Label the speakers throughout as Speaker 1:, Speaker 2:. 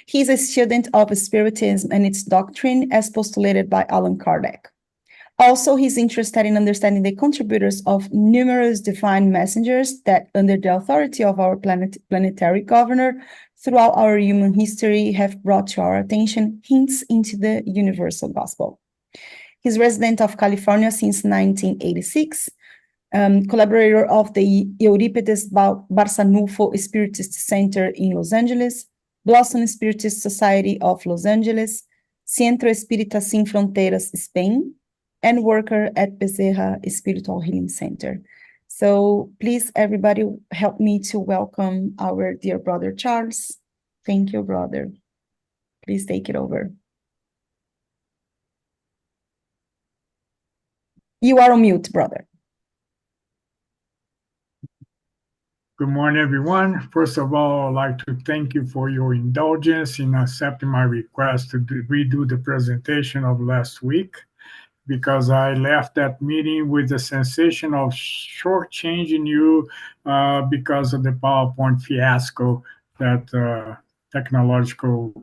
Speaker 1: He's a student of Spiritism and its doctrine as postulated by Allan Kardec. Also, he's interested in understanding the contributors of numerous divine messengers that, under the authority of our planetary governor, throughout our human history, have brought to our attention hints into the universal gospel. He's resident of California since 1986, collaborator of the Euripides Barçanufo Spiritist Center in Los Angeles, Blossom Spiritist Society of Los Angeles, Centro Espírita Sin Fronteiras, Spain, and worker at Bezerra Spiritual Healing Center. So please, everybody, help me to welcome our dear brother Charles. Thank you, brother. Please take it over. You are on mute, brother.
Speaker 2: Good morning, everyone. First of all, I'd like to thank you for your indulgence in accepting my request to redo the presentation of last week, because I left that meeting with the sensation of shortchanging you because of the PowerPoint fiasco, that technological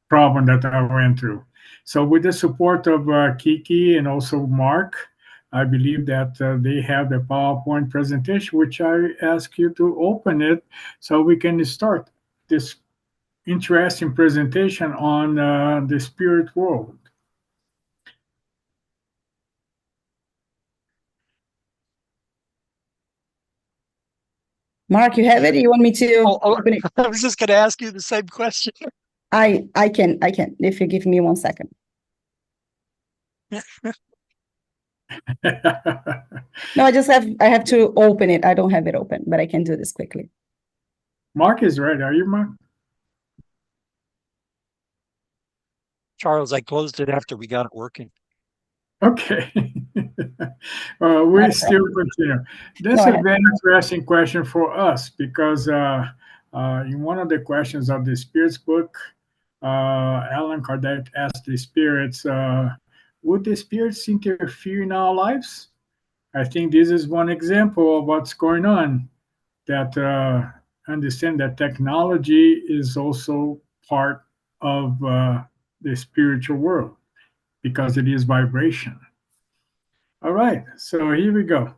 Speaker 2: problem that I went through. So with the support of Kiki and also Mark, I believe that they have the PowerPoint presentation, which I ask you to open it so we can start this interesting presentation on the spirit world.
Speaker 1: Mark, you have it? You want me to open it?
Speaker 3: I was just going to ask you the same question.
Speaker 1: I can, if you give me 1 second. No, I have to open it. I don't have it open, but I can do this quickly.
Speaker 2: Mark is right. Are you, Mark?
Speaker 3: Charles, I closed it after we got it working.
Speaker 2: Okay. We still continue. That's a very interesting question for us, because in one of the questions of the Spirits book, Allan Kardec asked the spirits, would the spirits interfere in our lives? I think this is one example of what's going on, that understand that technology is also part of the spiritual world, because it is vibration. All right, so here we go.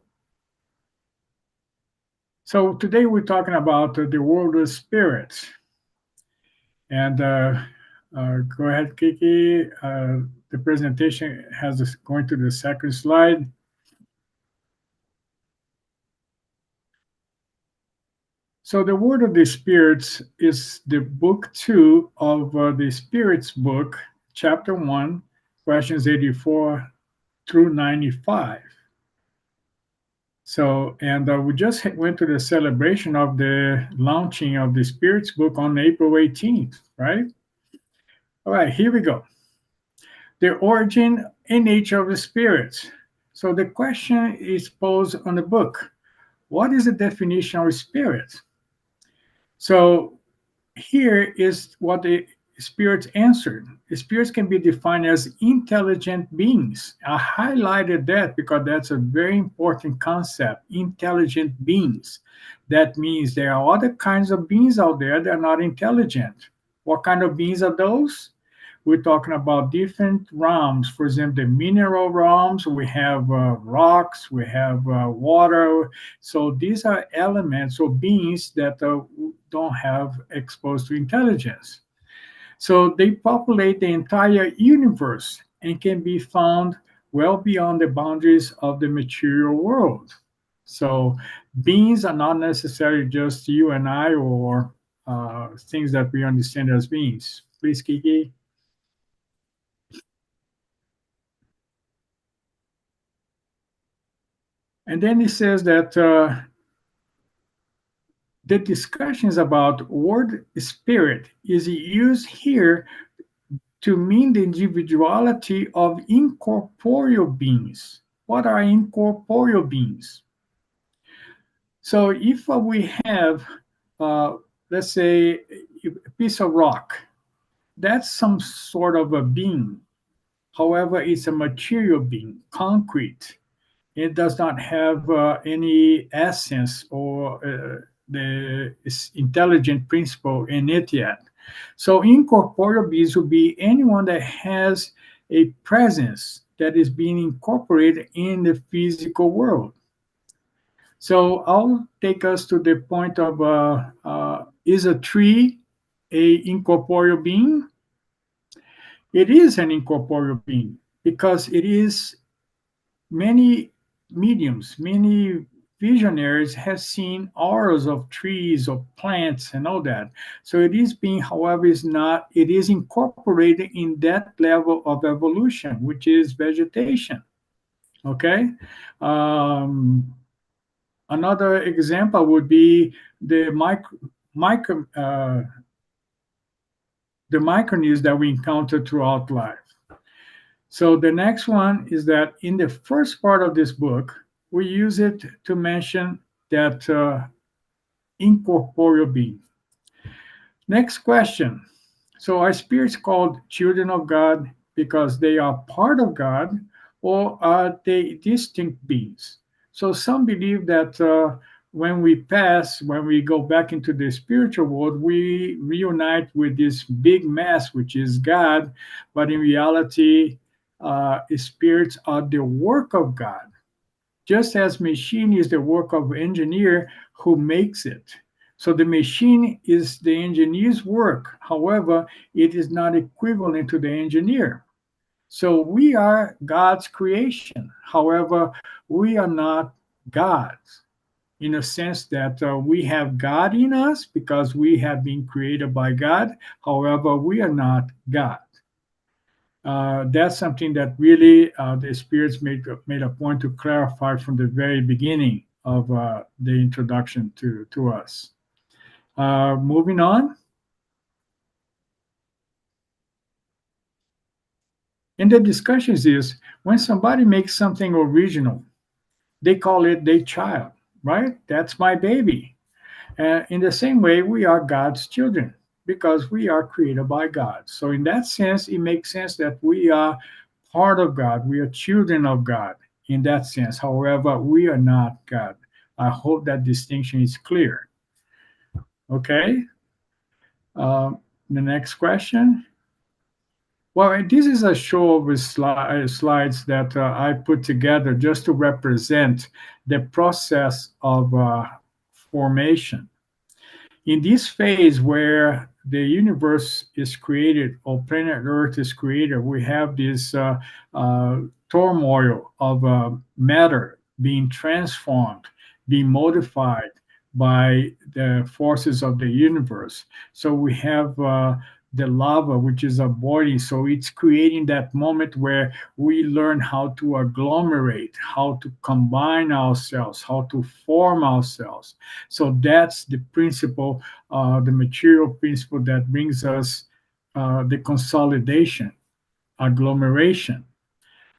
Speaker 2: So today we're talking about the world of spirits. And go ahead, Kiki. The presentation has us going to the second slide. So the Word of the Spirits is the book 2 of the Spirits book, chapter 1, questions 84 through 95. So, and we just went to the celebration of the launching of the Spirits book on April 18th, right? All right, here we go. The origin and nature of the spirits. So the question is posed on the book. What is the definition of spirit? So here is what the spirits answered. The spirits can be defined as intelligent beings. I highlighted that because that's a very important concept, intelligent beings. That means there are other kinds of beings out there that are not intelligent. What kind of beings are those? We're talking about different realms. For example, the mineral realms, we have rocks, we have water. So these are elements or beings that don't have exposed to intelligence. So they populate the entire universe and can be found well beyond the boundaries of the material world. So beings are not necessarily just you and I, or things that we understand as beings. Please, Kiki. And then he says that the discussions about word spirit is used here to mean the individuality of incorporeal beings. What are incorporeal beings? So if we have, let's say, a piece of rock, that's some sort of a being. However, it's a material being, concrete. It does not have any essence or the intelligent principle in it yet. So incorporeal beings will be anyone that has a presence that is being incorporated in the physical world. So I'll take us to the point of is a tree a incorporeal being? It is an incorporeal being because it is many mediums, many visionaries have seen auras of trees, of plants, and all that. So it is being, however, is not, it is incorporated in that level of evolution, which is vegetation. Okay. Um, Another example would be the micro the micronews that we encounter throughout life. So the next one is that in the first part of this book, we use it to mention that incorporeal being. Next question. So are spirits called children of God because they are part of God, or are they distinct beings? So some believe that when we pass, when we go back into the spiritual world, we reunite with this big mass, which is God, but in reality, spirits are the work of God, just as machine is the work of engineer who makes it. So the machine is the engineer's work. However, it is not equivalent to the engineer. So we are God's creation. However, we are not gods in a sense that we have God in us because we have been created by God. However, we are not God. That's something that really the spirits made a point to clarify from the very beginning of the introduction to us. Moving on. In the discussions is when somebody makes something original, they call it their child, right? That's my baby. In the same way, we are God's children because we are created by God. So, in that sense, it makes sense that we are part of God. We are children of God in that sense. However, we are not God. I hope that distinction is clear. Okay. The next question. Well, this is a show of slides that I put together just to represent the process of formation. In this phase where the universe is created or planet Earth is created, we have this turmoil of matter being transformed, being modified by the forces of the universe. So we have the lava, which is a body. So it's creating that moment where we learn how to agglomerate, how to combine ourselves, how to form ourselves. So that's the principle, the material principle that brings us the consolidation, agglomeration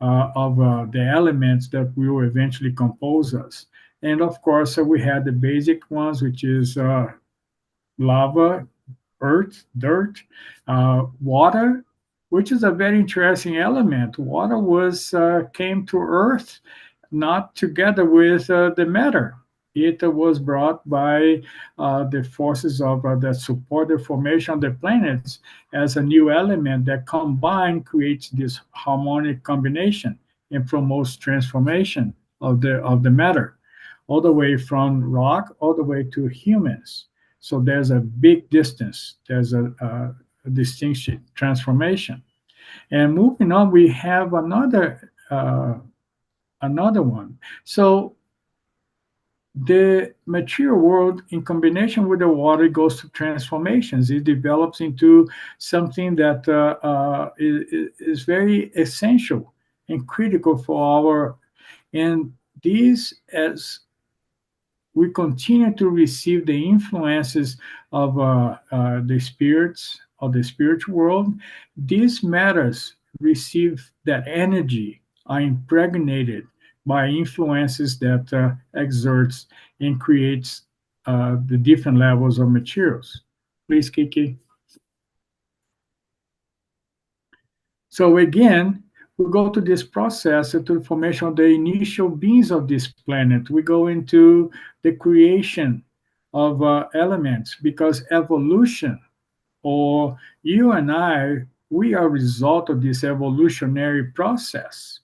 Speaker 2: of the elements that will eventually compose us. And of course, we had the basic ones, which is lava, earth, dirt, water, which is a very interesting element. Water was came to Earth not together with the matter. It was brought by the forces of that support the formation of the planets as a new element that combined creates this harmonic combination and promotes transformation of the matter, all the way from rock all the way to humans. So there's a big distance. There's a distinction, transformation. And moving on, we have another one. So the material world, in combination with the water, goes to transformations. It develops into something that is very essential and critical for our. And these, as we continue to receive the influences of the spirits of the spiritual world, these matters receive that energy, are impregnated by influences that exerts and creates the different levels of materials. Please, Kiki. So again, we go to this process to the formation of the initial beings of this planet. We go into the creation of elements, because evolution, or you and I, we are a result of this evolutionary process.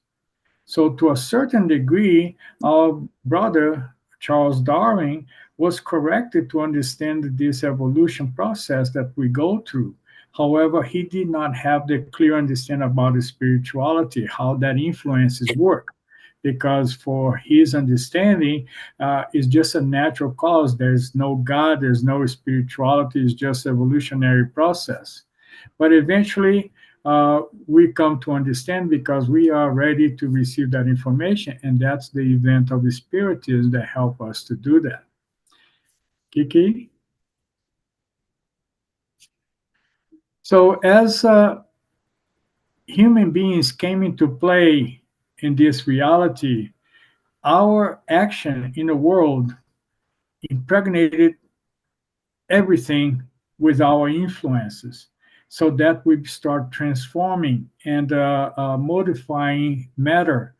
Speaker 2: So, to a certain degree, our brother Charles Darwin was corrected to understand this evolution process that we go through. However, he did not have the clear understanding about the spirituality, how that influences work. Because for his understanding, it's just a natural cause. There's no God, there's no spirituality, it's just evolutionary process. But eventually, we come to understand because we are ready to receive that information, and that's the event of the spiritism that help us to do that. Kiki? So as human beings came into play in this reality, our action in the world impregnated everything with our influences, so that we start transforming and modifying matter,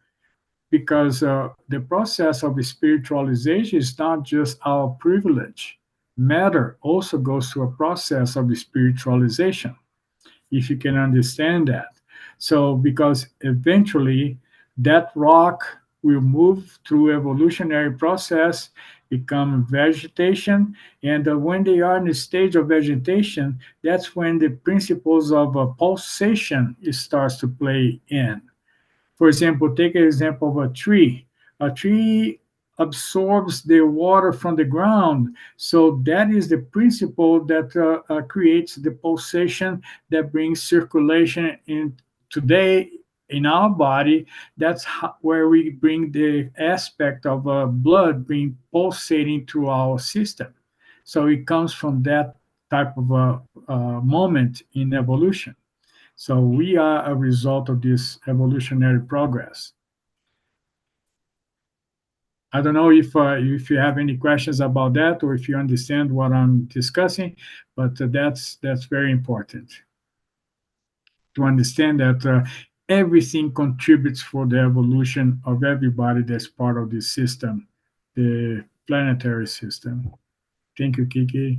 Speaker 2: because the process of spiritualization is not just our privilege. Matter also goes through a process of spiritualization, if you can understand that. So, because eventually that rock will move through evolutionary process, become vegetation, and when they are in the stage of vegetation, that's when the principles of pulsation starts to play in. For example, take an example of a tree. A tree absorbs the water from the ground. So that is the principle that creates the pulsation that brings circulation in today in our body. That's how, where we bring the aspect of blood being pulsating through our system. So it comes from that type of moment in evolution. So we are a result of this evolutionary progress. I don't know if you have any questions about that, or if you understand what I'm discussing, but that's very important to understand that everything contributes for the evolution of everybody that's part of this system, the planetary system. Thank you, Kiki.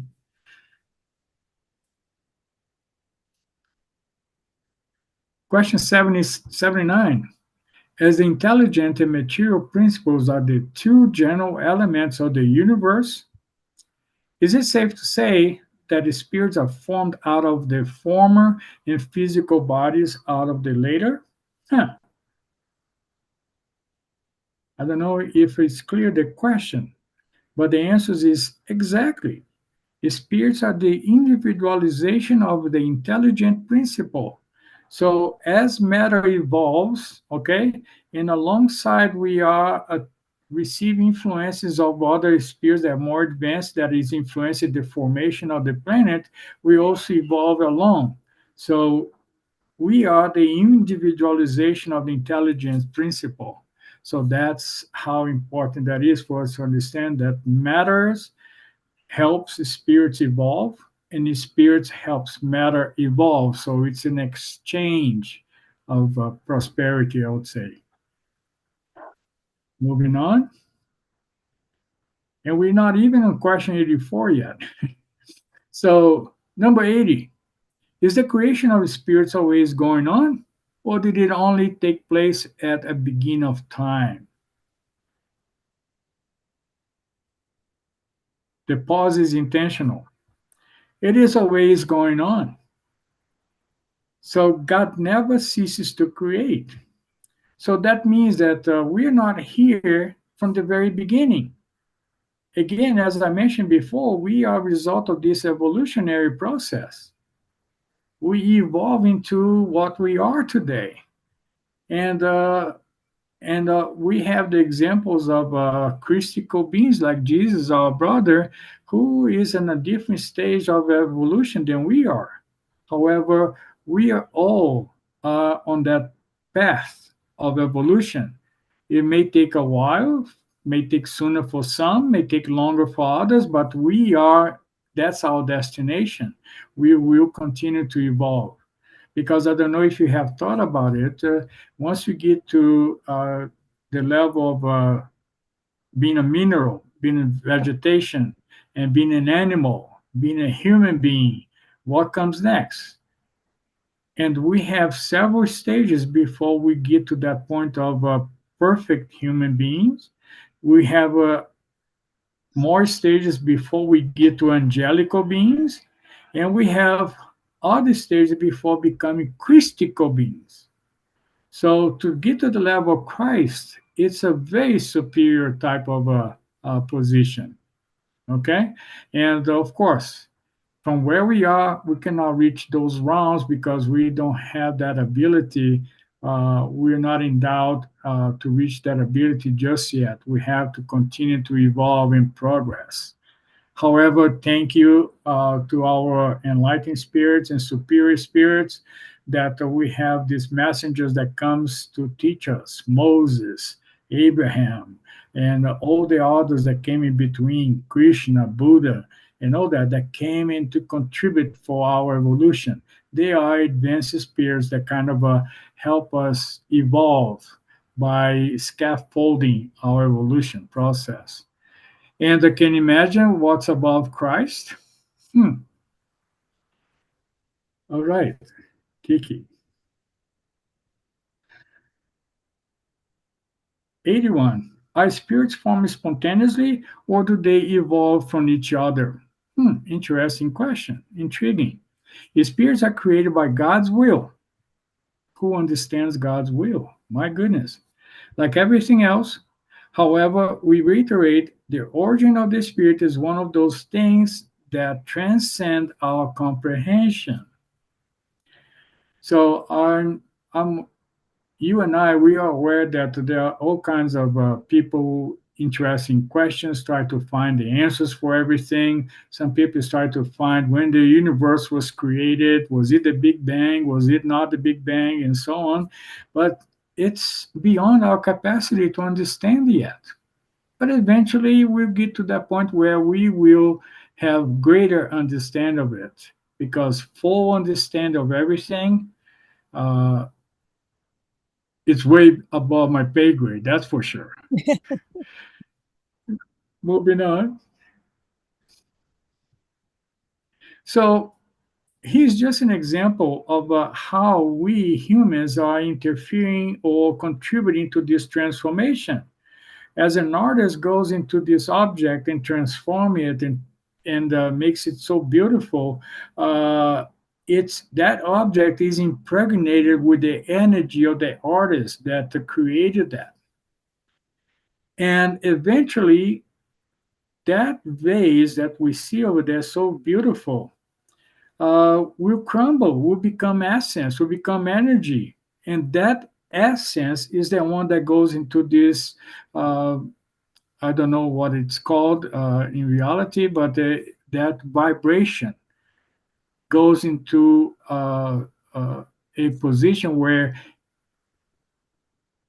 Speaker 2: Question 79. As the intelligent and material principles are the two general elements of the universe, is it safe to say that the spirits are formed out of the former and physical bodies out of the later? Huh. I don't know if it's clear the question, but the answer is exactly. The spirits are the individualization of the intelligent principle. So as matter evolves, okay, and alongside we are receiving influences of other spirits that are more advanced, that is influencing the formation of the planet, we also evolve along. So we are the individualization of the intelligence principle. So that's how important that is for us to understand that matters helps spirits evolve, and the spirits helps matter evolve. So it's an exchange of prosperity, I would say. Moving on. And we're not even on question 84 yet. So, number 80. Is the creation of spirits always going on? Or did it only take place at a beginning of time? The pause is intentional. It is always going on. So God never ceases to create. So that means that we're not here from the very beginning. Again, as I mentioned before, we are a result of this evolutionary process. We evolve into what we are today. And we have the examples of Christical beings like Jesus, our brother, who is in a different stage of evolution than we are. However, we are all on that path of evolution. It may take a while, may take sooner for some, may take longer for others, but that's our destination. We will continue to evolve. Because I don't know if you have thought about it, once you get to the level of being a mineral, being a vegetation, and being an animal, being a human being. What comes next? And we have several stages before we get to that point of perfect human beings. We have more stages before we get to angelical beings, and we have other stages before becoming Christical beings. So to get to the level of Christ, it's a very superior type of position. Okay, and of course, from where we are, we cannot reach those realms because we don't have that ability. We're not endowed to reach that ability just yet. We have to continue to evolve and progress. However, thank you to our enlightened spirits and superior spirits that we have these messengers that comes to teach us, Moses, Abraham, and all the others that came in between, Krishna, Buddha, and all that came in to contribute for our evolution. They are advanced spirits that kind of help us evolve by scaffolding our evolution process. And I can imagine what's above Christ. Hmm. All right, Kiki. 81. Are spirits formed spontaneously or do they evolve from each other? Interesting question. Intriguing. If spirits are created by God's will, who understands God's will? My goodness. Like everything else, however, we reiterate the origin of the spirit is one of those things that transcend our comprehension. So I'm you and I, we are aware that there are all kinds of people interesting questions, try to find the answers for everything. Some people try to find when the universe was created. Was it the Big Bang? Was it not the Big Bang? And so on. But it's beyond our capacity to understand yet. But eventually we'll get to that point where we will have greater understanding of it because full understanding of everything uh, it's way above my pay grade, that's for sure. Moving on. So here's just an example of how we humans are interfering or contributing to this transformation. As an artist goes into this object and transform it and makes it so beautiful, it's that object is impregnated with the energy of the artist that created that. And eventually, that vase that we see over there, so beautiful, will crumble, will become essence, will become energy. And that essence is the one that goes into this, I don't know what it's called in reality, but that vibration goes into a position where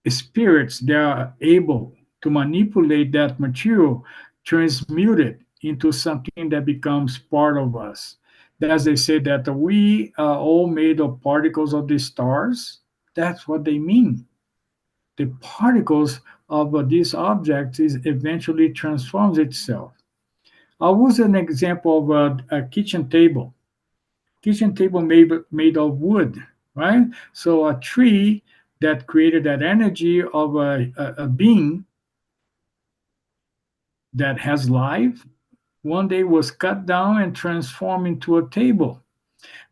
Speaker 2: spirits that are able to manipulate that material, transmute it into something that becomes part of us. As they say that we are all made of particles of the stars, that's what they mean. The particles of this object is eventually transforms itself. I'll use an example of a kitchen table. Kitchen table made of wood, right? So a tree that created that energy of a being that has life one day was cut down and transformed into a table.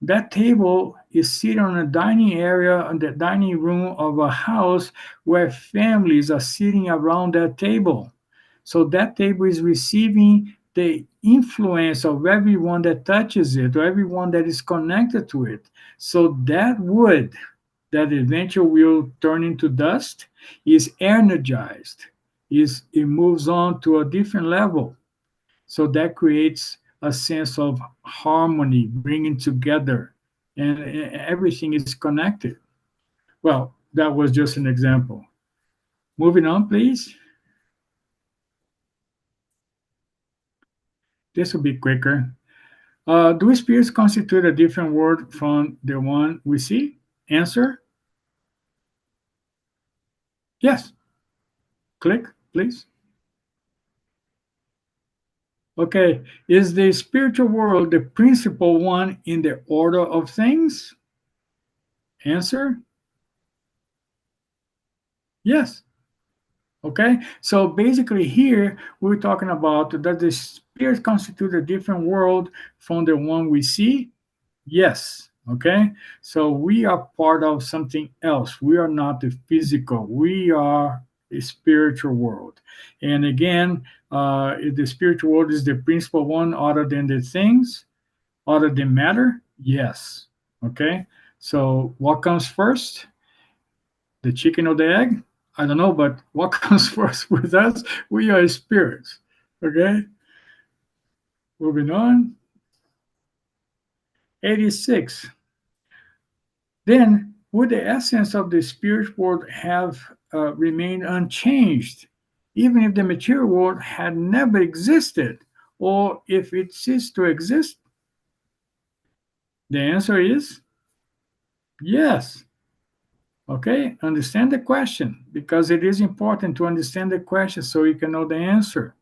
Speaker 2: That table is sitting on a dining area in the dining room of a house where families are sitting around that table. So that table is receiving the influence of everyone that touches it or everyone that is connected to it. So that wood that eventually will turn into dust is energized, it moves on to a different level. So that creates a sense of harmony, bringing together, and everything is connected. Well, that was just an example. Moving on, please. This will be quicker. Do spirits constitute a different world from the one we see? Answer: yes. Click, please. Okay, is the spiritual world the principal one in the order of things? Answer, yes. Okay, so basically here we're talking about, does the spirit constitute a different world from the one we see? Yes. Okay, so we are part of something else. We are not the physical, we are a spiritual world. And again, if the spiritual world is the principal one other than the things, other than matter, yes. Okay, so what comes first, the chicken or the egg? I don't know, but what comes first with us? We are spirits. Okay, moving on. 86. Then, would the essence of the spirit world have remained unchanged, even if the material world had never existed, or if it ceased to exist? The answer is yes. Okay, understand the question because it is important to understand the question so you can know the answer.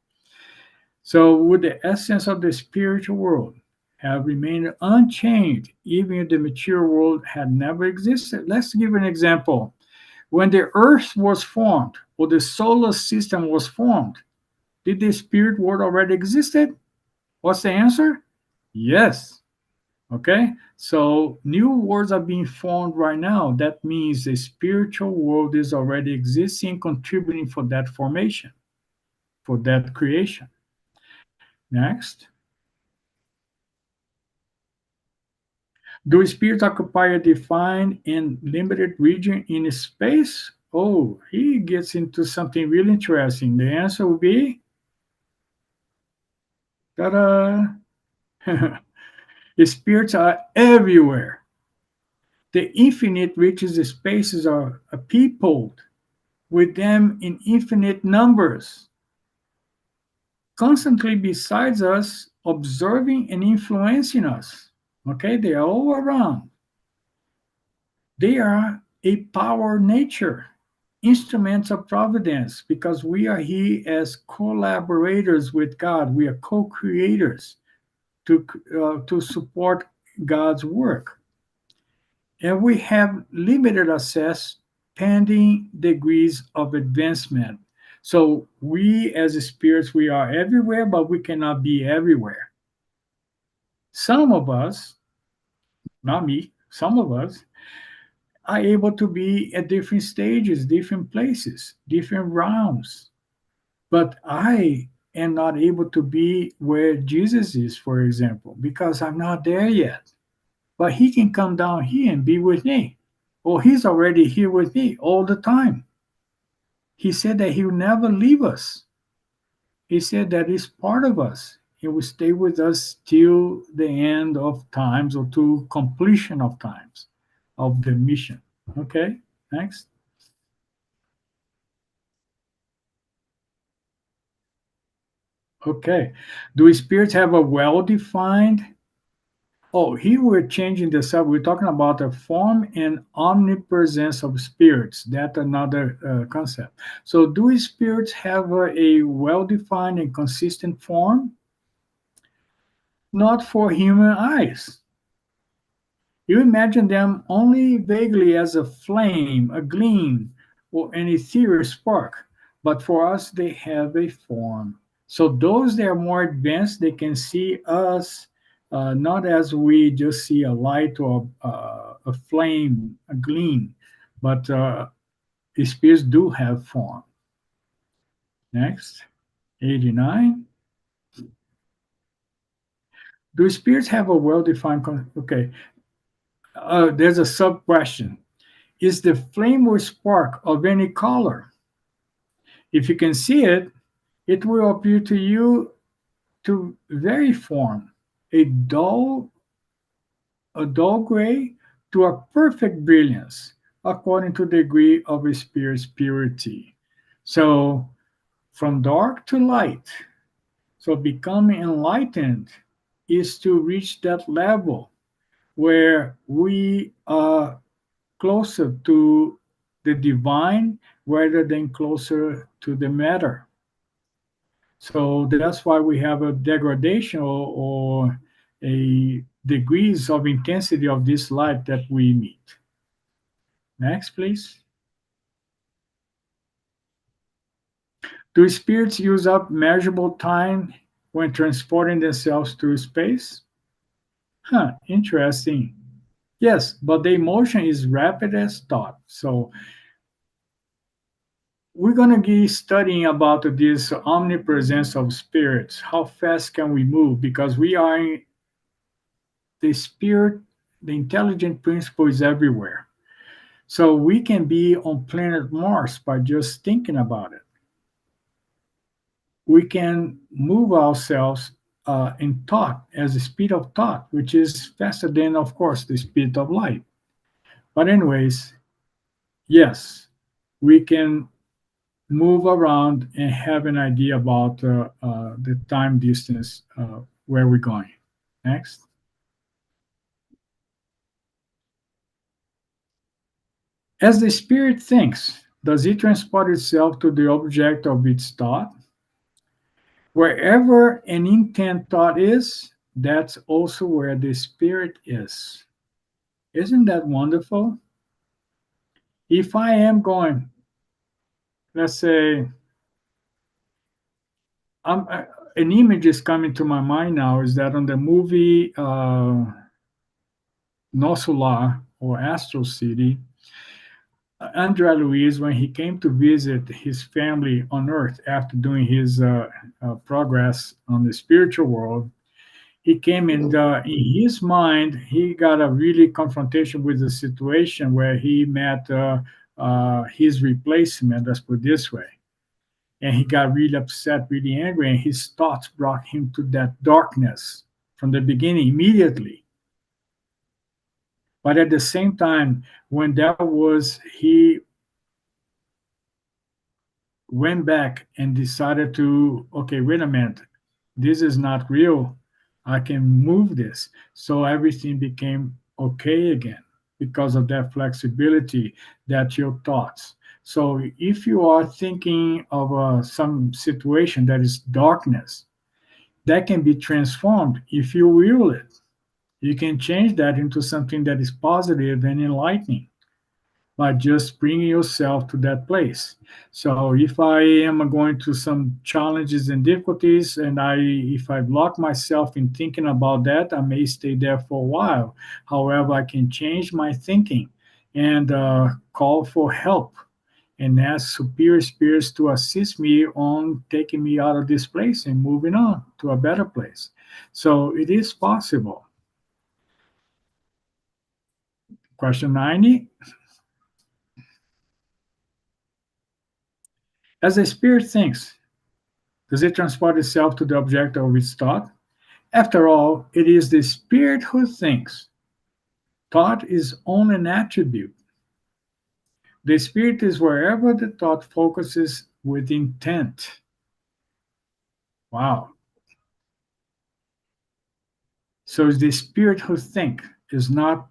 Speaker 2: So, would the essence of the spiritual world have remained unchanged even if the material world had never existed? Let's give an example. When the earth was formed or the solar system was formed, did the spirit world already existed? What's the answer? Yes. Okay, so new worlds are being formed right now. That means the spiritual world is already existing, contributing for that formation, for that creation. Next. Do spirits occupy a defined and limited region in space? Oh, he gets into something really interesting. The answer will be ta-da! Spirits are everywhere. The infinite reaches the spaces are peopled with them in infinite numbers, constantly besides us, observing and influencing us. Okay, they are all around. They are a power nature, instruments of providence, because we are here as collaborators with God. We are co-creators to support God's work. And we have limited access pending degrees of advancement. So we as spirits, we are everywhere, but we cannot be everywhere. Some of us, not me, some of us are able to be at different stages, different places, different realms. But I am not able to be where Jesus is, for example, because I'm not there yet. But he can come down here and be with me. Or he's already here with me all the time. He said that he will never leave us. He said that he's part of us. He will stay with us till the end of times or to completion of times of the mission. Okay, next. Okay. Do spirits have a well defined? Oh, here we're changing this up. We're talking about the form and omnipresence of spirits. That's another concept. So, do spirits have a well defined and consistent form? Not for human eyes. You imagine them only vaguely as a flame, a gleam, or an ethereal spark. But for us, they have a form. So those that are more advanced, they can see us not as we just see a light or a flame, a gleam, but spirits do have form. Next, 89. Do spirits have a well-defined? Okay, there's a sub question. Is the flame or spark of any color? If you can see it, it will appear to you to vary form, a dull, a dull gray to a perfect brilliance, according to the degree of a spirit's purity. So, from dark to light. So, becoming enlightened is to reach that level where we are closer to the divine rather than closer to the matter. So that's why we have a degradation or a degrees of intensity of this light that we meet. Next, please. Do spirits use up measurable time when transporting themselves through space? Huh, interesting. Yes, but the emotion is rapid as thought. So we're going to be studying about this omnipresence of spirits. How fast can we move? Because we are in the spirit, the intelligent principle is everywhere. So we can be on planet Mars by just thinking about it. We can move ourselves in thought as the speed of thought, which is faster than, of course, the speed of light. But, anyways, yes, we can move around and have an idea about the time distance where we're going. Next. As the spirit thinks, does it transport itself to the object of its thought? Wherever an intent thought is, that's also where the spirit is. Isn't that wonderful? If I am going, let's say, an image is coming to my mind now is that on the movie Nosso Lar or Astral City, André Luiz, when he came to visit his family on Earth after doing his progress on the spiritual world, he came in his mind, he got a really confrontation with the situation where he met his replacement, let's put it this way. And he got really upset, really angry, and his thoughts brought him to that darkness from the beginning immediately. But at the same time, when that was, he went back and decided to, okay, wait a minute, this is not real. I can move this. So everything became okay again because of that flexibility that your thoughts. So if you are thinking of some situation that is darkness, that can be transformed if you will it. You can change that into something that is positive and enlightening by just bringing yourself to that place. So if I am going through some challenges and difficulties, and if I block myself in thinking about that, I may stay there for a while. However, I can change my thinking and call for help and ask superior spirits to assist me on taking me out of this place and moving on to a better place. So it is possible. Question 90. As a spirit thinks, does it transport itself to the object of its thought? After all, it is the spirit who thinks. Thought is only an attribute. The spirit is wherever the thought focuses with intent. Wow. So it's the spirit who thinks, is not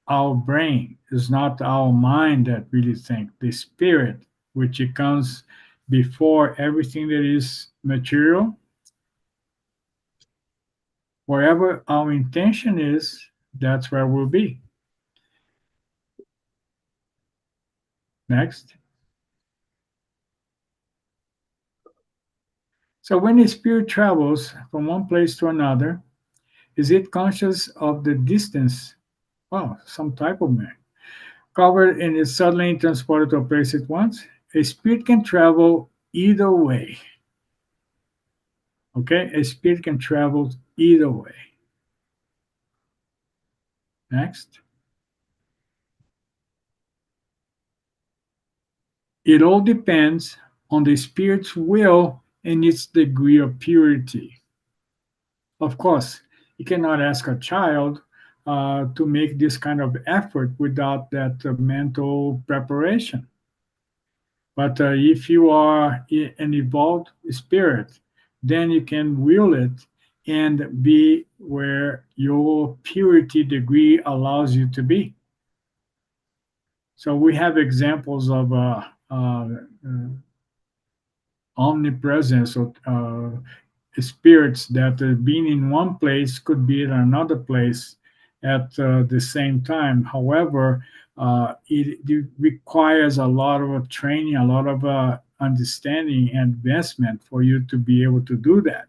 Speaker 2: our brain, is not our mind that really think. The spirit, which it comes before everything that is material, wherever our intention is, that's where we'll be. Next. So when a spirit travels from one place to another, is it conscious of the distance? Oh, some type of man. Covered and is suddenly transported to a place at once? A spirit can travel either way. Okay, a spirit can travel either way. Next. It all depends on the spirit's will and its degree of purity. Of course, you cannot ask a child to make this kind of effort without that mental preparation. But if you are an evolved spirit, then you can will it and be where your purity degree allows you to be. So we have examples of omnipresence or spirits that being in one place could be in another place at the same time. However, it requires a lot of training, a lot of understanding and investment for you to be able to do that.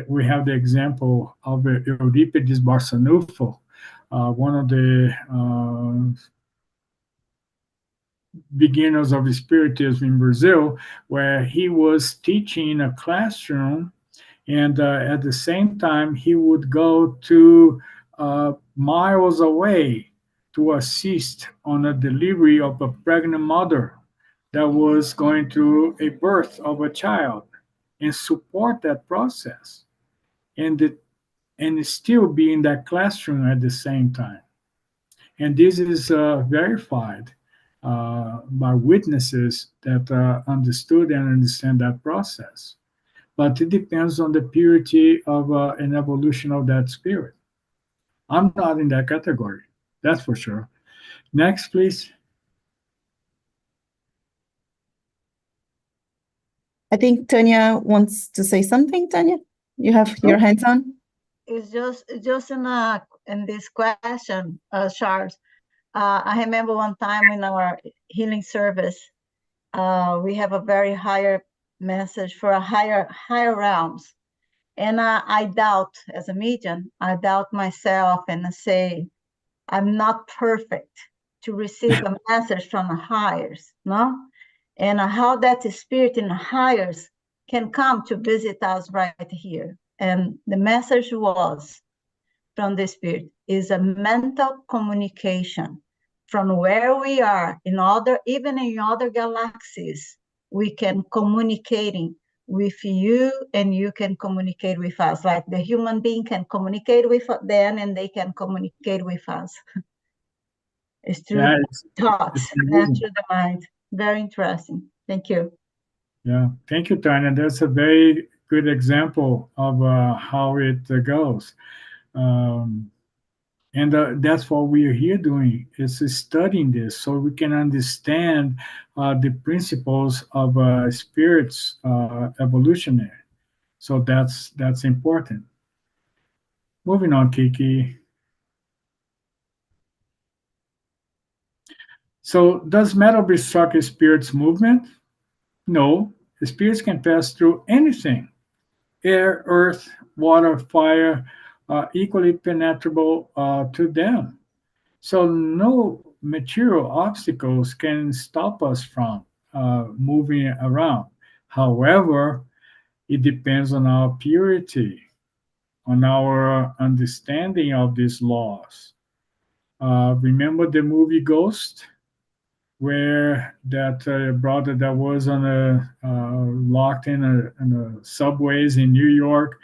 Speaker 2: We have the example of Euripides Barçanufo, one of the beginners of spiritism in Brazil, where he was teaching in a classroom, and at the same time he would go to miles away to assist on a delivery of a pregnant mother that was going through a birth of a child and support that process and still be in that classroom at the same time. And this is verified by witnesses that understood and understand that process. But it depends on the purity of an evolution of that spirit. I'm not in that category, that's for sure. Next, please.
Speaker 1: I think Tanya wants to say something. Tanya, you have your hands on.
Speaker 4: It's just in this question, Charles. I remember one time in our healing service, we have a very higher message for a higher realms, and I doubt as a medium, I doubt myself, and I say I'm not perfect to receive a message from the highers, no, and how that spirit in the highers can come to visit us right here, and the message was from the spirit is a mental communication from where we are in other, even in other galaxies. We can communicating with you, and you can communicate with us, like the human being can communicate with them and they can communicate with us. It's through
Speaker 2: Yeah,
Speaker 4: thoughts and through the mind. Very interesting. Thank you.
Speaker 2: Yeah, thank you, Tanya. That's a very good example of how it goes. Um, and that's what we are here doing, is studying this so we can understand the principles of spirits evolutionary. So that's important. Moving on, Kiki. So does metal obstruct a spirit's movement? No, the spirits can pass through anything: air, earth, water, fire, equally penetrable to them. So no material obstacles can stop us from moving around. However, it depends on our purity, on our understanding of these laws. Remember the movie Ghost, where that brother that was on a locked in a subways in New York,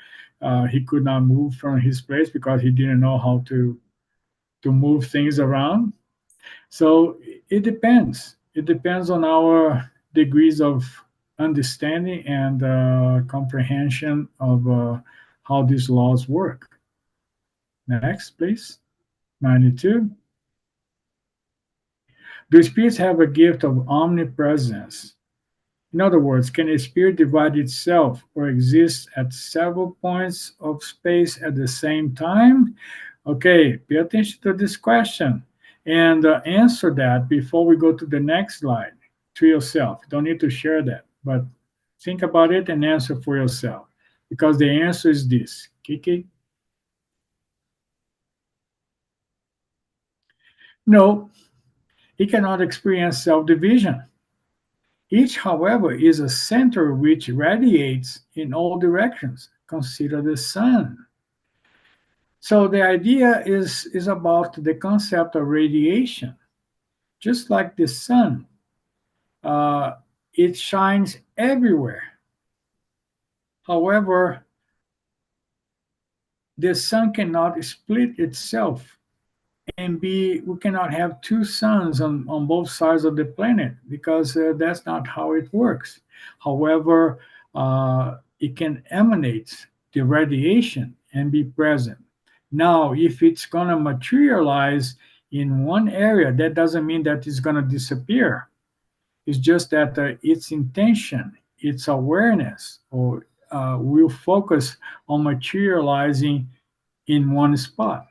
Speaker 2: he could not move from his place because he didn't know how to move things around. So it depends. It depends on our degrees of understanding and comprehension of how these laws work. Next, please. 92. Do spirits have a gift of omnipresence? In other words, can a spirit divide itself or exist at several points of space at the same time? Okay, pay attention to this question and answer that before we go to the next slide to yourself. You don't need to share that, but think about it and answer for yourself, because the answer is this. Kiki? No, it cannot experience self-division. Each, however, is a center which radiates in all directions. Consider the sun. So the idea is about the concept of radiation. Just like the sun, uh, it shines everywhere. However, the sun cannot split itself and we cannot have two suns on both sides of the planet, because that's not how it works. However, it can emanate the radiation and be present. Now, if it's going to materialize in one area, that doesn't mean that it's going to disappear. It's just that its intention its awareness, or will focus on materializing in one spot.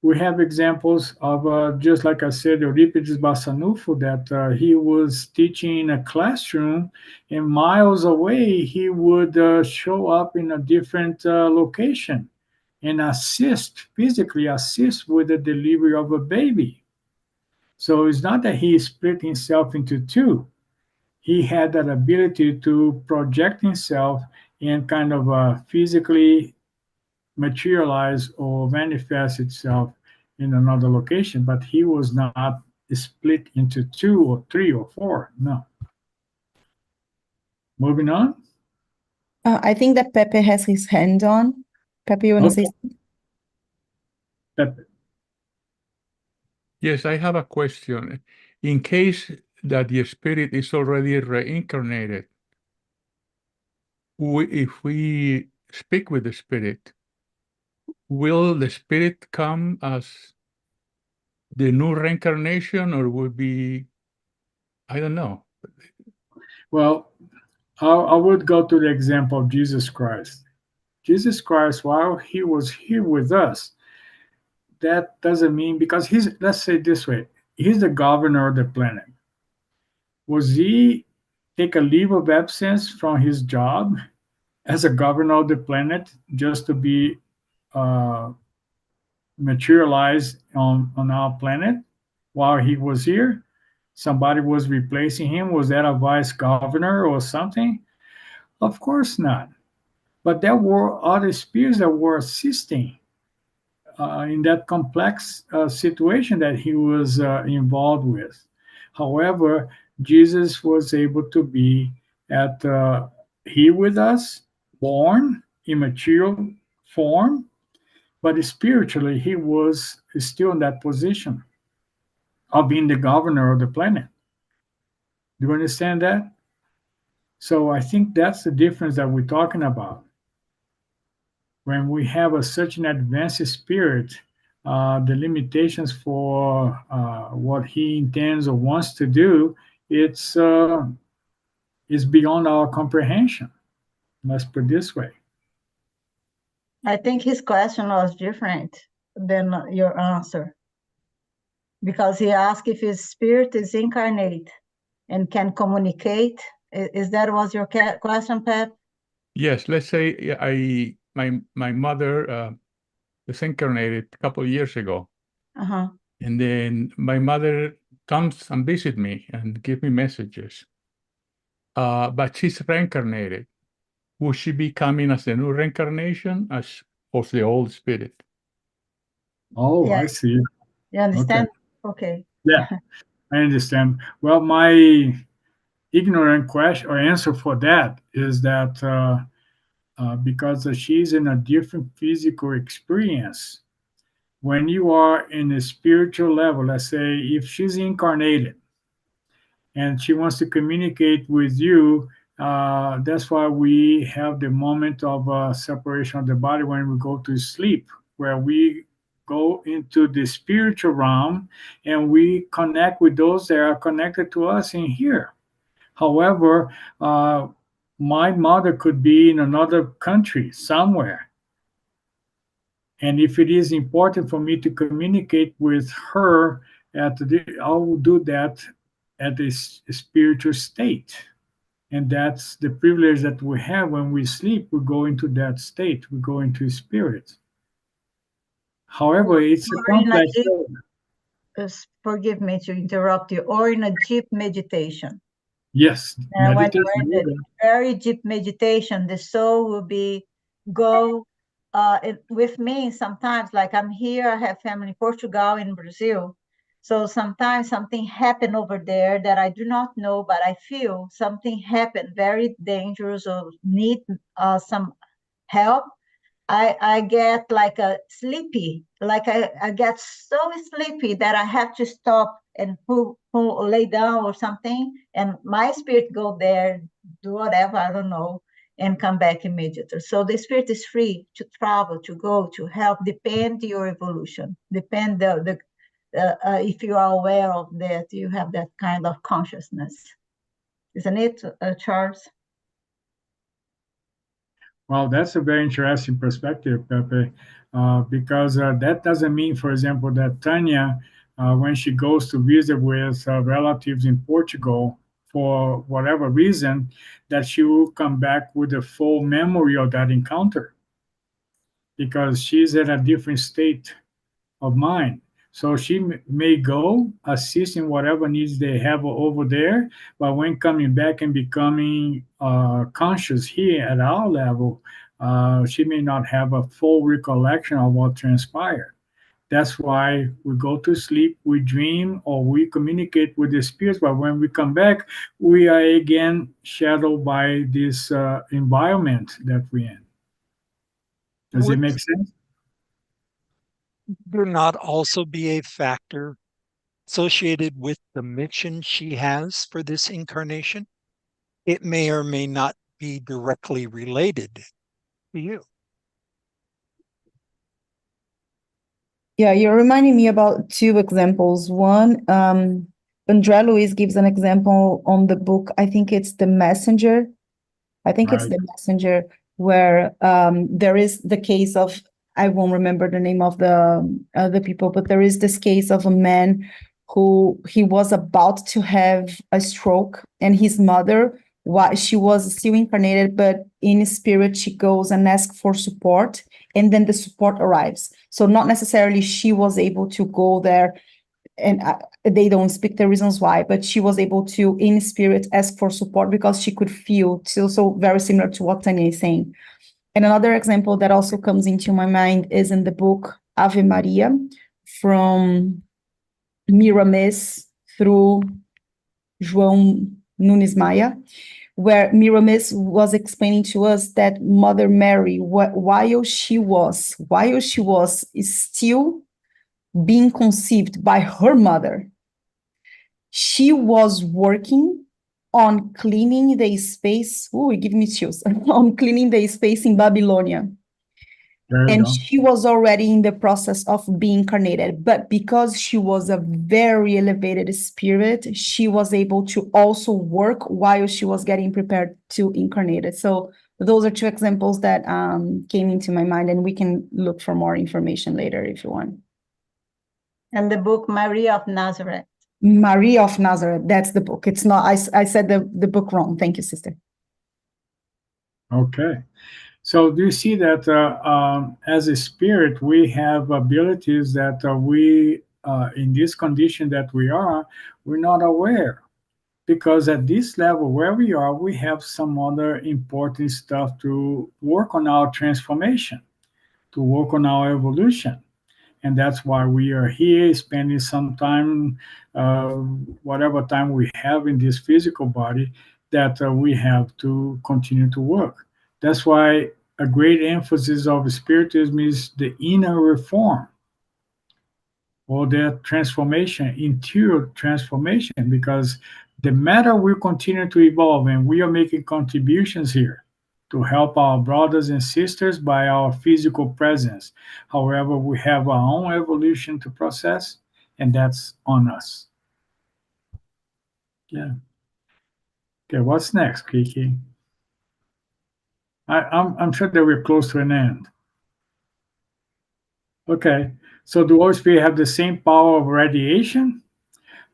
Speaker 2: We have examples of, just like I said, Euripides Bassanufo, that he was teaching in a classroom, and miles away he would show up in a different location and physically assist with the delivery of a baby. So it's not that he split himself into two. He had that ability to project himself and kind of physically materialize or manifest itself in another location, but he was not split into two or three or four. No. Moving on.
Speaker 1: I think that Pepe has his hand on. Pepe, you want to say
Speaker 2: Okay.
Speaker 1: something?
Speaker 2: Pepe.
Speaker 5: Yes, I have a question. In case that the spirit is already reincarnated, if we speak with the spirit, will the spirit come as the new reincarnation, or would be, I don't know.
Speaker 2: Well, I would go to the example of Jesus Christ. Jesus Christ, while he was here with us, that doesn't mean, because let's say it this way, he's the governor of the planet. Was he take a leave of absence from his job as a governor of the planet just to be uh, materialized on our planet while he was here? Somebody was replacing him. Was that a vice governor or something? Of course not. But there were other spirits that were assisting in that complex situation that he was involved with. However, Jesus was able to be at here with us, born in material form, but spiritually he was still in that position of being the governor of the planet. Do you understand that? So I think that's the difference that we're talking about. When we have such an advanced spirit, the limitations for what he intends or wants to do, it's is beyond our comprehension. Let's put it this way.
Speaker 4: I think his question was different than your answer, because he asked if his spirit is incarnate and can communicate. Is that was your question, Pep?
Speaker 5: Yes, let's say my mother disincarnated a couple of years ago,
Speaker 4: Uh-huh.
Speaker 5: and then my mother comes and visit me and give me messages. But she's reincarnated. Will she be coming as a new reincarnation as of the old spirit?
Speaker 2: Oh,
Speaker 4: Yeah.
Speaker 2: I see.
Speaker 4: You understand? Okay.
Speaker 2: Yeah, I understand. Well, my ignorant question or answer for that is that because she's in a different physical experience. When you are in a spiritual level, let's say if she's incarnated and she wants to communicate with you, that's why we have the moment of separation of the body when we go to sleep, where we go into the spiritual realm and we connect with those that are connected to us in here. However, my mother could be in another country somewhere. And if it is important for me to communicate with her, I will do that at this spiritual state. And that's the privilege that we have when we sleep. We go into that state, we go into spirit. However, it's a
Speaker 4: Or in a
Speaker 2: complex.
Speaker 4: deep, forgive me to interrupt you, or in a deep meditation.
Speaker 2: Yes,
Speaker 4: And when
Speaker 2: meditation.
Speaker 4: you're in the very deep meditation, the soul will go with me sometimes. Like I'm here, I have family in Portugal, in Brazil. So sometimes something happened over there that I do not know, but I feel something happened very dangerous or need some help. I get like a sleepy, like I get so sleepy that I have to stop and lay down or something, and my spirit go there, do whatever, I don't know, and come back immediately. So the spirit is free to travel, to go, to help, depend your evolution, depend if you are aware of that, you have that kind of consciousness. Isn't it, Charles?
Speaker 2: Well, that's a very interesting perspective, Pepe, because that doesn't mean, for example, that Tanya, when she goes to visit with relatives in Portugal, for whatever reason, that she will come back with a full memory of that encounter because she's at a different state of mind. So she may go assist in whatever needs they have over there, but when coming back and becoming conscious here at our level, she may not have a full recollection of what transpired. That's why we go to sleep, we dream, or we communicate with the spirits. But when we come back, we are again shadowed by this environment that we're in. Does it
Speaker 3: Would
Speaker 2: make sense?
Speaker 3: there not also be a factor associated with the mission she has for this incarnation? It may or may not be directly related to you.
Speaker 1: Yeah, you're reminding me about two examples. One, Andre Luis gives an example on the book. I think it's The Messenger. I think it's
Speaker 2: Right.
Speaker 1: The Messenger, where there is the case of, I won't remember the name of the people, but there is this case of a man who he was about to have a stroke, and his mother, she was still incarnated, but in spirit she goes and asks for support, and then the support arrives. So not necessarily she was able to go there, and they don't speak the reasons why, but she was able to, in spirit, ask for support because she could feel. So very similar to what Tanya is saying. And another example that also comes into my mind is in the book Ave Maria, from Miramis through João Nunes Maia, where Miramis was explaining to us that Mother Mary, while she was still being conceived by her mother, she was working on cleaning the space. Oh, it gives me chills. On cleaning the space in Babylonia.
Speaker 2: There you
Speaker 1: And
Speaker 2: go.
Speaker 1: she was already in the process of being incarnated. But because she was a very elevated spirit, she was able to also work while she was getting prepared to incarnate it. So those are two examples that came into my mind, and we can look for more information later if you want.
Speaker 4: And the book Maria of Nazareth.
Speaker 1: Maria of Nazareth, that's the book. It's not, I said the book wrong. Thank you, sister.
Speaker 2: Okay. So do you see that as a spirit, we have abilities that we, in this condition that we are, we're not aware. Because at this level where we are, we have some other important stuff to work on our transformation, to work on our evolution. And that's why we are here spending some time, whatever time we have in this physical body, that we have to continue to work. That's why a great emphasis of spiritism is the inner reform or the transformation, interior transformation, because the matter will continue to evolve and we are making contributions here to help our brothers and sisters by our physical presence. However, we have our own evolution to process, and that's on us. Yeah. Okay, what's next, Kiki? I'm sure that we're close to an end. Okay, so do Holy Spirit have the same power of radiation?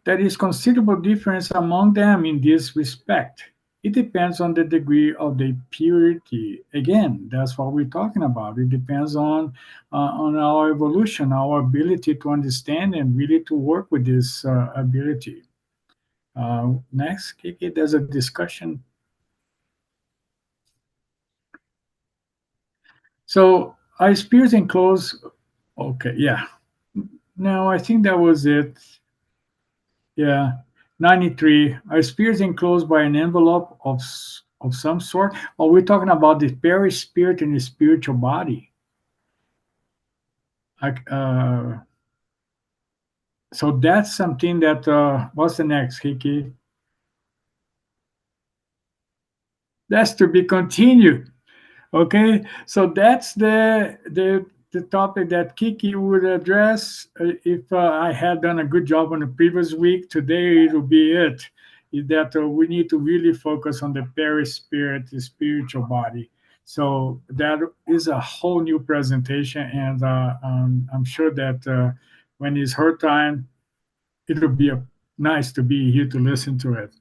Speaker 2: There is considerable difference among them in this respect. It depends on the degree of the purity. Again, that's what we're talking about. It depends on our evolution, our ability to understand and really to work with this ability. Next, Kiki, there's a discussion. So I spirits enclosed. Okay, yeah. No, I think that was it. Yeah, 93. Are spirits enclosed by an envelope of some sort? Or we're talking about the perispirit and the spiritual body. Like, so that's something that, what's the next, Kiki? That's to be continued. Okay, so that's the the topic that Kiki would address. If I had done a good job on the previous week, today it will be it. Is that we need to really focus on the perispirit, the spiritual body. So that is a whole new presentation, and I'm sure that when it's her time, it'll be nice to be here to listen to it.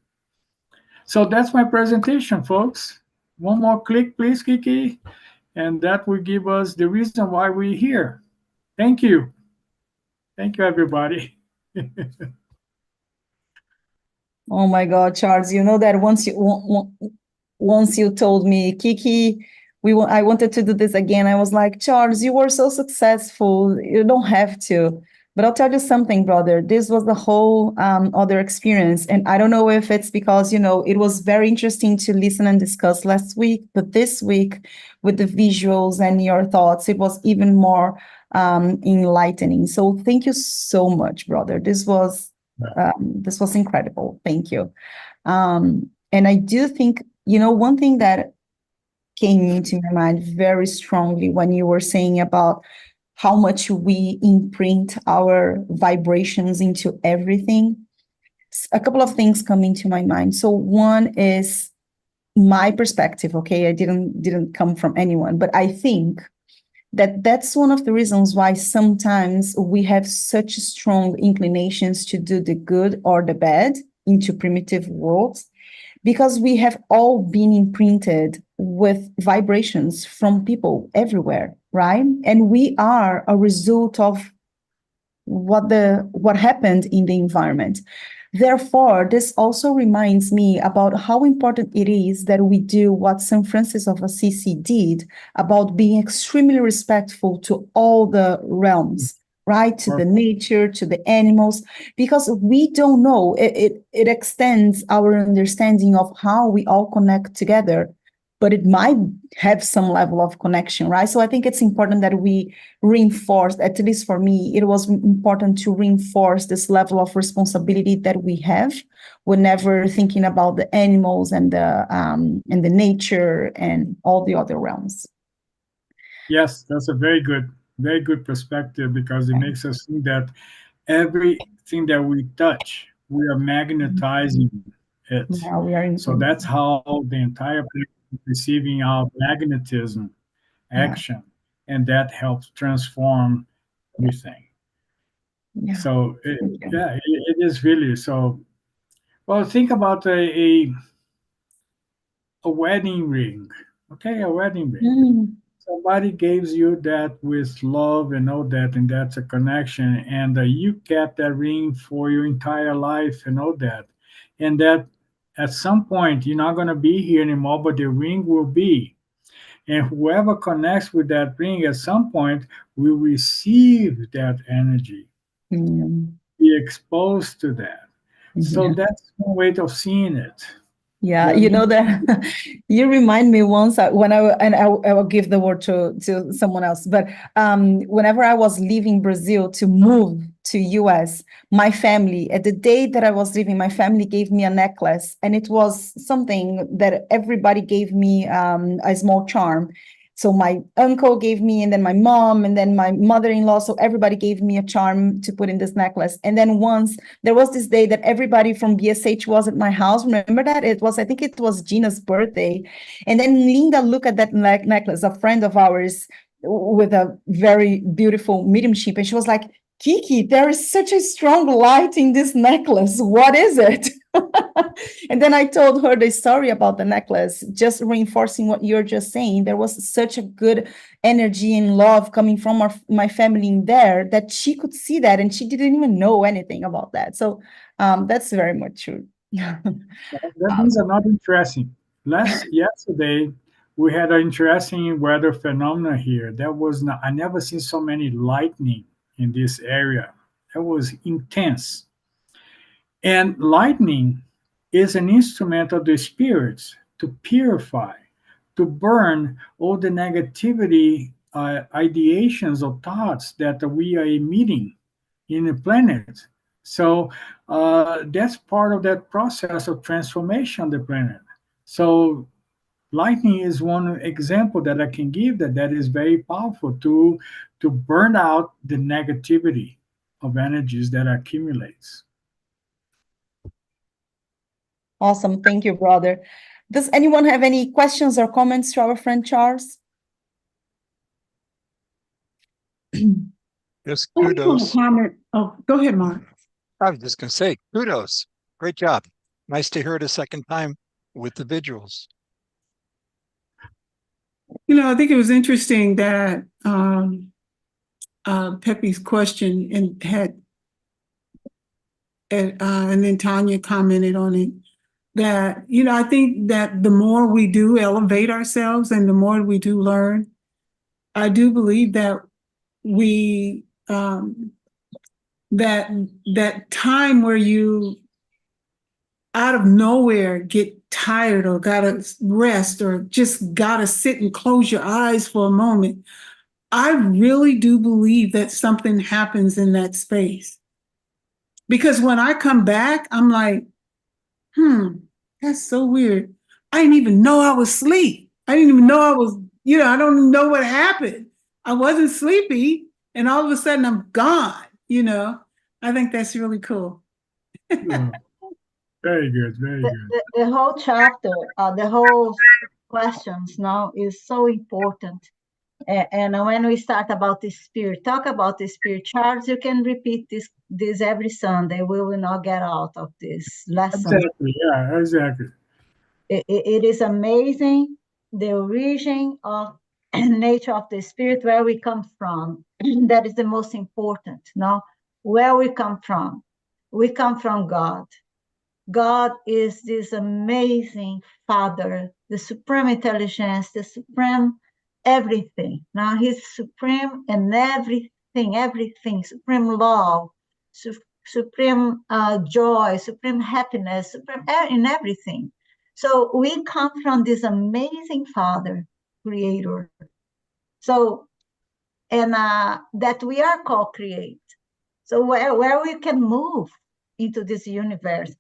Speaker 2: So that's my presentation, folks. One more click, please, Kiki, and that will give us the reason why we're here. Thank you. Thank you, everybody.
Speaker 1: Oh my God, Charles, you know that once you told me, Kiki, I wanted to do this again. I was like, Charles, you were so successful. You don't have to. But I'll tell you something, brother. This was the whole other experience. And I don't know if it's because, it was very interesting to listen and discuss last week, but this week with the visuals and your thoughts, it was even more enlightening. So thank you so much, brother. This was incredible. Thank you. And I do think, one thing that came into my mind very strongly when you were saying about how much we imprint our vibrations into everything, a couple of things come into my mind. So one is my perspective, okay? I didn't come from anyone, but I think that's one of the reasons why sometimes we have such strong inclinations to do the good or the bad into primitive worlds, because we have all been imprinted with vibrations from people everywhere, right? And we are a result of what happened in the environment. Therefore, this also reminds me about how important it is that we do what St. Francis of Assisi did about being extremely respectful to all the realms, right? To the nature, to the animals, because we don't know. It extends our understanding of how we all connect together, but it might have some level of connection, right? So I think it's important that we reinforce, at least for me, it was important to reinforce this level of responsibility that we have whenever thinking about the animals and the nature and all the other realms.
Speaker 2: Yes, that's a very good perspective, because it makes us think that everything that we touch, we are magnetizing it.
Speaker 1: Yeah, we are
Speaker 2: So that's how the entire planet is receiving our magnetism action, and that helps transform everything.
Speaker 1: Yeah.
Speaker 2: So it is really so. Well, think about a wedding ring. Okay, a wedding ring. Somebody gives you that with love and all that, and that's a connection. And you kept that ring for your entire life and all that. And that at some point, you're not going to be here anymore, but the ring will be. And whoever connects with that ring at some point will receive that energy, be exposed to that. So that's one way of seeing it.
Speaker 1: Yeah, you know that you remind me once when I will give the word to someone else. But whenever I was leaving Brazil to move to US, my family, at the day that I was leaving, my family gave me a necklace, and it was something that everybody gave me a small charm. So my uncle gave me, and then my mom, and then my mother-in-law. So everybody gave me a charm to put in this necklace. And then once there was this day that everybody from BSH was at my house. Remember that? I think it was Gina's birthday. And then Linda looked at that necklace, a friend of ours with a very beautiful mediumship. And she was like, Kiki, there is such a strong light in this necklace. What is it? And then I told her the story about the necklace, just reinforcing what you're just saying. There was such a good energy and love coming from my family in there that she could see that, and she didn't even know anything about that. So that's very much true.
Speaker 2: That means another interesting. Yesterday, we had an interesting weather phenomena here. I never seen so many lightning in this area. That was intense. And lightning is an instrument of the spirits to purify, to burn all the negativity, ideations or thoughts that we are emitting in the planet. So that's part of that process of transformation of the planet. So lightning is one example that I can give that is very powerful to burn out the negativity of energies that accumulates.
Speaker 1: Awesome. Thank you, brother. Does anyone have any questions or comments to our friend Charles?
Speaker 3: Just
Speaker 6: I just want to
Speaker 3: kudos.
Speaker 6: comment. Oh, go ahead, Mark.
Speaker 3: I was just going to say kudos. Great job. Nice to hear it a second time with the visuals.
Speaker 6: I think it was interesting that Pepe's question and then Tanya commented on it. That, I think that the more we do elevate ourselves and the more we do learn, I do believe that we that time where you out of nowhere get tired or gotta rest or just gotta sit and close your eyes for a moment, I really do believe that something happens in that space. Because when I come back, I'm like, that's so weird. I didn't even know I was asleep. I didn't even know I was, I don't know what happened. I wasn't sleepy, and all of a sudden I'm gone, I think that's really cool.
Speaker 2: Yeah. Very good, very good.
Speaker 4: The whole chapter, the whole questions now is so important. And when we start about the spirit, talk about the spirit, Charles, you can repeat this every Sunday. We will not get out of this lesson.
Speaker 2: Exactly, yeah, exactly.
Speaker 4: It is amazing the origin of nature of the spirit, where we come from. That is the most important. Now, where we come from. We come from God. God is this amazing Father, the supreme intelligence, the supreme everything. Now He's supreme in everything, supreme love, supreme joy, supreme happiness, supreme in everything. So we come from this amazing Father, Creator. So, and that we are co-create. So where we can move into this universe.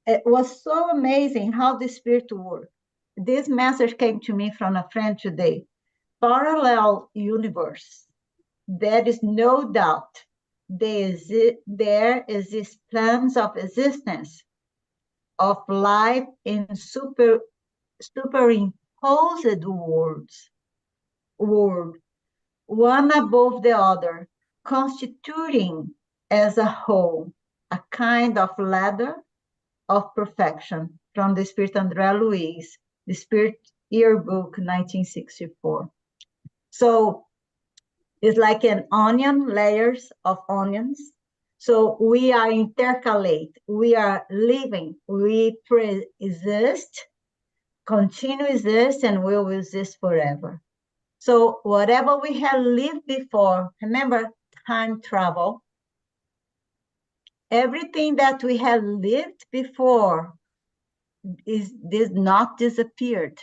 Speaker 4: It was so amazing how the spirit worked. This message came to me from a friend today. Parallel universe. There is no doubt there exist plans of existence of life in superimposed world, one above the other, constituting as a whole a kind of ladder of perfection, from the Spirit André Luiz, the Spirit Yearbook 1964. So it's like an onion, layers of onions. So we are intercalate, we are living, we exist, continue exist, and will exist forever. So whatever we have lived before, remember time travel, everything that we have lived before is not disappeared,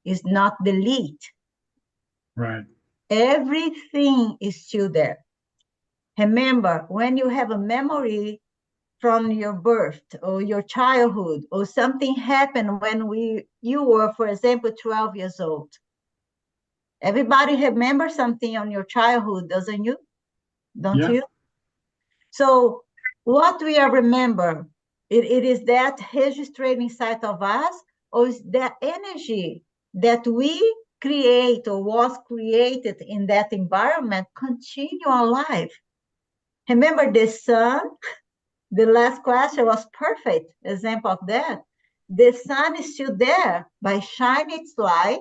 Speaker 4: is not deleted.
Speaker 2: Right.
Speaker 4: Everything is still there. Remember, when you have a memory from your birth or your childhood, or something happened when you were, for example, 12 years old. Everybody remembers something on your childhood, doesn't you? Don't you? So what we are remember, it is that registered inside of us, or is that energy that we create or was created in that environment continue alive? Remember the sun? The last question was perfect example of that. The sun is still there by shining its light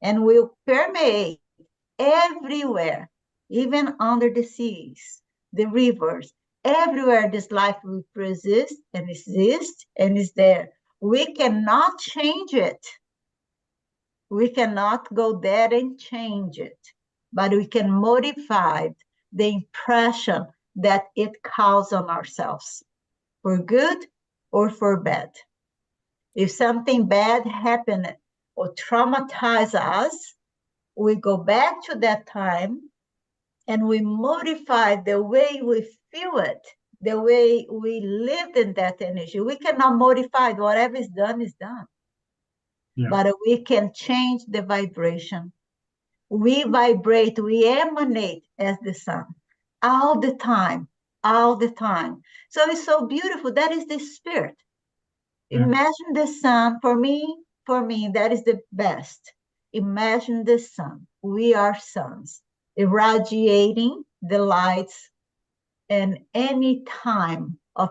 Speaker 4: and will permeate everywhere, even under the seas, the rivers, everywhere this life will persist and exist and is there. We cannot change it. We cannot go there and change it, but we can modify the impression that it causes on ourselves, for good or for bad. If something bad happened or traumatized us, we go back to that time and we modify the way we feel it, the way we lived in that energy. We cannot modify it. Whatever is done is done. but we can change the vibration. We vibrate, we emanate as the sun all the time, all the time. So it's so beautiful. That is the spirit.
Speaker 2: Yeah.
Speaker 4: Imagine the sun. For me, that is the best. Imagine the sun. We are suns, irradiating the lights in any time of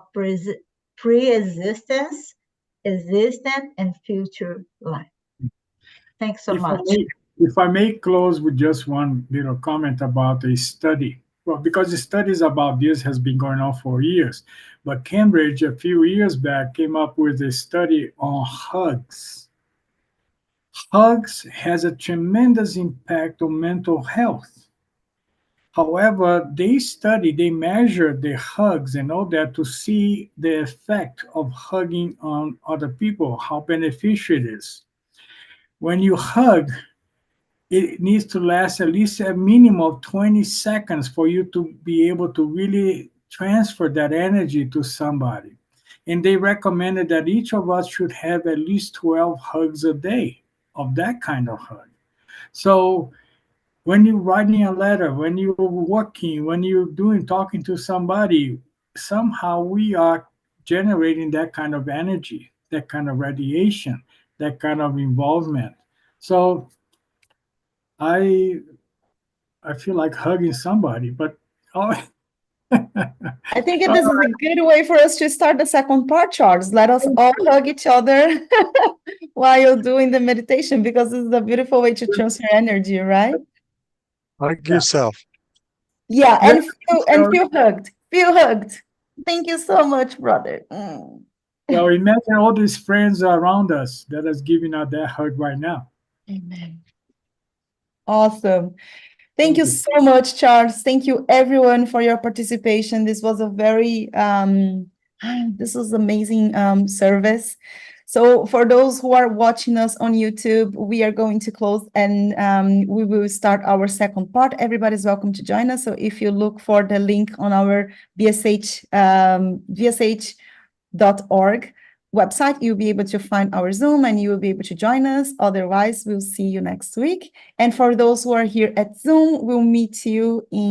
Speaker 4: pre-existence, existence, and future life. Thanks so much.
Speaker 2: If I may close with just one little comment about a study. Well, because the studies about this has been going on for years, but Cambridge a few years back came up with a study on hugs. Hugs has a tremendous impact on mental health. However, they measured the hugs and all that to see the effect of hugging on other people, how beneficial it is. When you hug, it needs to last at least a minimum of 20 seconds for you to be able to really transfer that energy to somebody. And they recommended that each of us should have at least 12 hugs a day of that kind of hug. So when you're writing a letter, when you're working, when you're talking to somebody, somehow we are generating that kind of energy, that kind of radiation, that kind of involvement. So I feel like hugging somebody, but oh,
Speaker 1: I think this is a good way for us to start the second part, Charles. Let us all hug each other while doing the meditation, because this is a beautiful way to transfer energy, right?
Speaker 3: Hug yourself.
Speaker 1: Yeah, and feel hugged. Feel hugged. Thank you so much, brother.
Speaker 2: Well, imagine all these friends around us that is giving us that hug right now.
Speaker 1: Amen. Awesome. Thank you so much, Charles. Thank you, everyone, for your participation. This was a very, this was amazing service. So for those who are watching us on YouTube, we are going to close and we will start our second part. Everybody's welcome to join us. So if you look for the link on our BSH, BSH.org website, you'll be able to find our Zoom and you will be able to join us. Otherwise, we'll see you next week. And for those who are here at Zoom, we'll meet you in